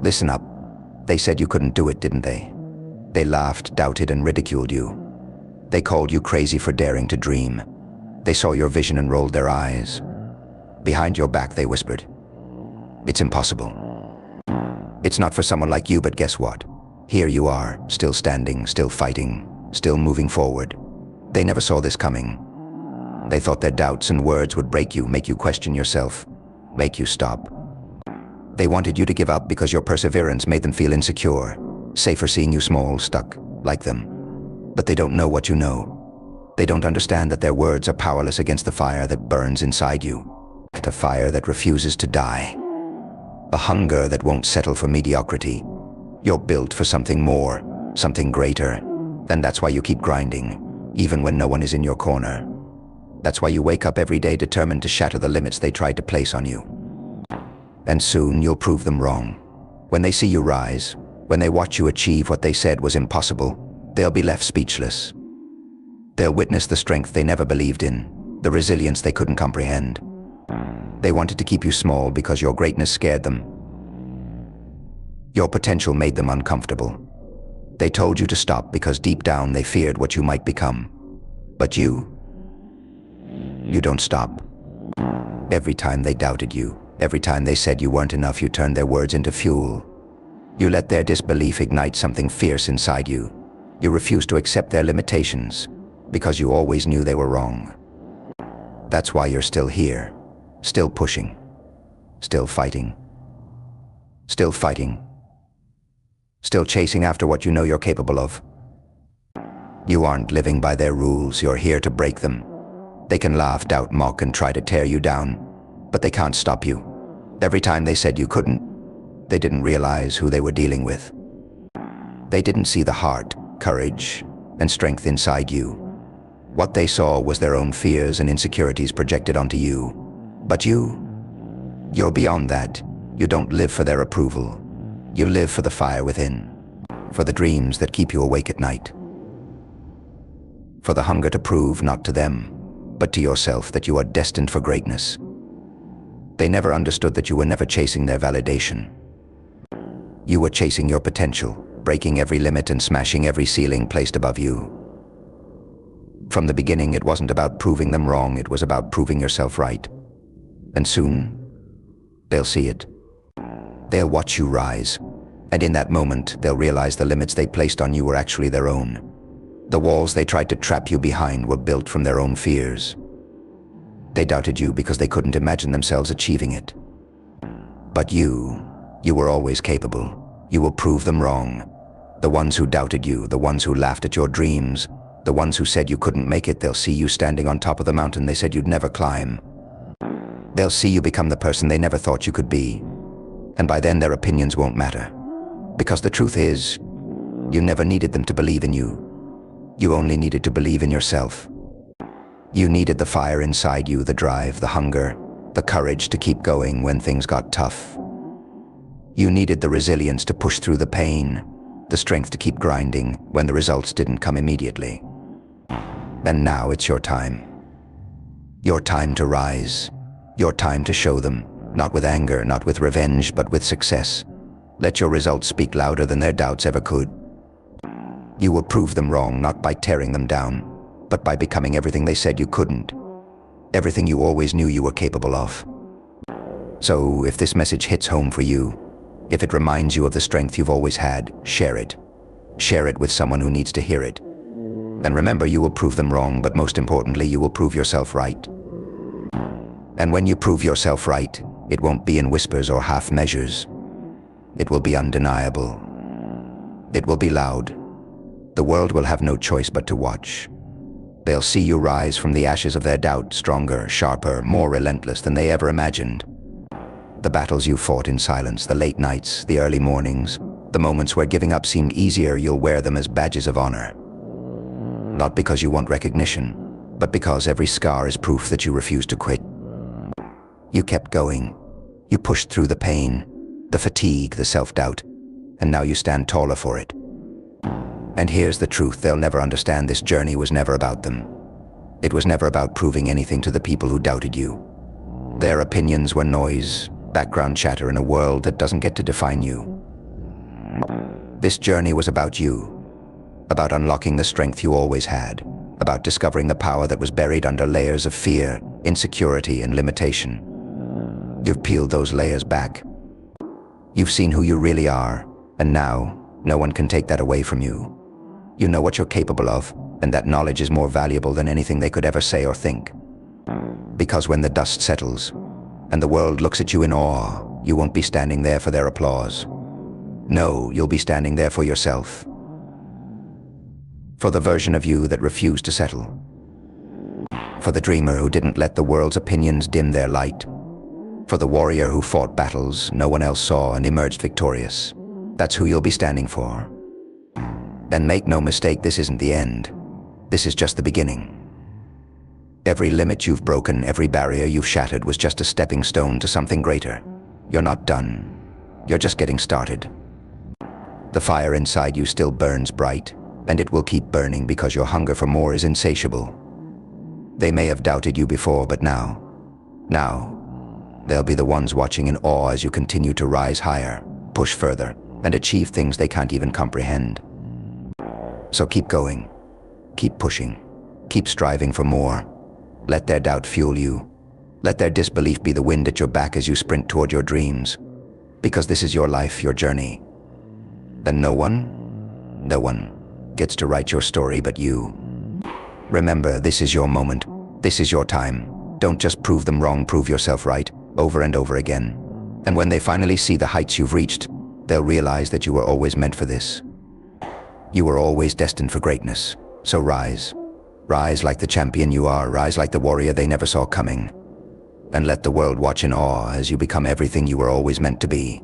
Listen up. They said you couldn't do it, didn't they? They laughed, doubted, and ridiculed you. They called you crazy for daring to dream. They saw your vision and rolled their eyes. Behind your back, they whispered, "It's impossible. It's not for someone like you," but guess what? Here you are, still standing, still fighting, still moving forward. They never saw this coming. They thought their doubts and words would break you, make you question yourself, make you stop. They wanted you to give up because your perseverance made them feel insecure, safer seeing you small, stuck, like them. But they don't know what you know. They don't understand that their words are powerless against the fire that burns inside you. The fire that refuses to die. A hunger that won't settle for mediocrity. You're built for something more, something greater. And that's why you keep grinding, even when no one is in your corner. That's why you wake up every day determined to shatter the limits they tried to place on you. And soon you'll prove them wrong. When they see you rise, when they watch you achieve what they said was impossible, they'll be left speechless. They'll witness the strength they never believed in, the resilience they couldn't comprehend. They wanted to keep you small because your greatness scared them. Your potential made them uncomfortable. They told you to stop because deep down they feared what you might become. But you don't stop. Every time they doubted you, every time they said you weren't enough, you turned their words into fuel. You let their disbelief ignite something fierce inside you. You refused to accept their limitations because you always knew they were wrong. That's why you're still here, still pushing, still fighting, still chasing after what you know you're capable of. You aren't living by their rules, you're here to break them. They can laugh, doubt, mock, and try to tear you down, but they can't stop you. Every time they said you couldn't, they didn't realize who they were dealing with. They didn't see the heart, courage, and strength inside you. What they saw was their own fears and insecurities projected onto you. But you're beyond that. You don't live for their approval. You live for the fire within, for the dreams that keep you awake at night, for the hunger to prove not to them, but to yourself that you are destined for greatness. They never understood that you were never chasing their validation. You were chasing your potential, breaking every limit and smashing every ceiling placed above you. From the beginning, it wasn't about proving them wrong, it was about proving yourself right. And soon, they'll see it. They'll watch you rise, and in that moment, they'll realize the limits they placed on you were actually their own. The walls they tried to trap you behind were built from their own fears. They doubted you because they couldn't imagine themselves achieving it. But you were always capable. You will prove them wrong. The ones who doubted you, the ones who laughed at your dreams, the ones who said you couldn't make it, they'll see you standing on top of the mountain they said you'd never climb. They'll see you become the person they never thought you could be. And by then their opinions won't matter. Because the truth is, you never needed them to believe in you. You only needed to believe in yourself. You needed the fire inside you, the drive, the hunger, the courage to keep going when things got tough. You needed the resilience to push through the pain, the strength to keep grinding when the results didn't come immediately. And now it's your time. Your time to rise. Your time to show them, not with anger, not with revenge, but with success. Let your results speak louder than their doubts ever could. You will prove them wrong, not by tearing them down, but by becoming everything they said you couldn't. Everything you always knew you were capable of. So if this message hits home for you, if it reminds you of the strength you've always had, share it. Share it with someone who needs to hear it. And remember, you will prove them wrong, but most importantly, you will prove yourself right. And when you prove yourself right, it won't be in whispers or half measures. It will be undeniable. It will be loud. The world will have no choice but to watch. They'll see you rise from the ashes of their doubt, stronger, sharper, more relentless than they ever imagined. The battles you fought in silence, the late nights, the early mornings, the moments where giving up seemed easier, you'll wear them as badges of honor. Not because you want recognition, but because every scar is proof that you refuse to quit. You kept going. You pushed through the pain, the fatigue, the self-doubt, and now you stand taller for it. And here's the truth, they'll never understand this journey was never about them. It was never about proving anything to the people who doubted you. Their opinions were noise, background chatter in a world that doesn't get to define you. This journey was about you, about unlocking the strength you always had, about discovering the power that was buried under layers of fear, insecurity, and limitation. You've peeled those layers back. You've seen who you really are, and now, no one can take that away from you. You know what you're capable of, and that knowledge is more valuable than anything they could ever say or think. Because when the dust settles, and the world looks at you in awe, you won't be standing there for their applause. No, you'll be standing there for yourself. For the version of you that refused to settle. For the dreamer who didn't let the world's opinions dim their light. For the warrior who fought battles no one else saw and emerged victorious. That's who you'll be standing for. And make no mistake, this isn't the end. This is just the beginning. Every limit you've broken, every barrier you've shattered was just a stepping stone to something greater. You're not done. You're just getting started. The fire inside you still burns bright, and it will keep burning because your hunger for more is insatiable. They may have doubted you before, but now, they'll be the ones watching in awe as you continue to rise higher, push further, and achieve things they can't even comprehend. So keep going, keep pushing, keep striving for more. Let their doubt fuel you. Let their disbelief be the wind at your back as you sprint toward your dreams. Because this is your life, your journey. Then no one gets to write your story but you. Remember, this is your moment. This is your time. Don't just prove them wrong, prove yourself right, over and over again. And when they finally see the heights you've reached, they'll realize that you were always meant for this. You were always destined for greatness. So rise. Rise like the champion you are. Rise like the warrior they never saw coming. And let the world watch in awe as you become everything you were always meant to be.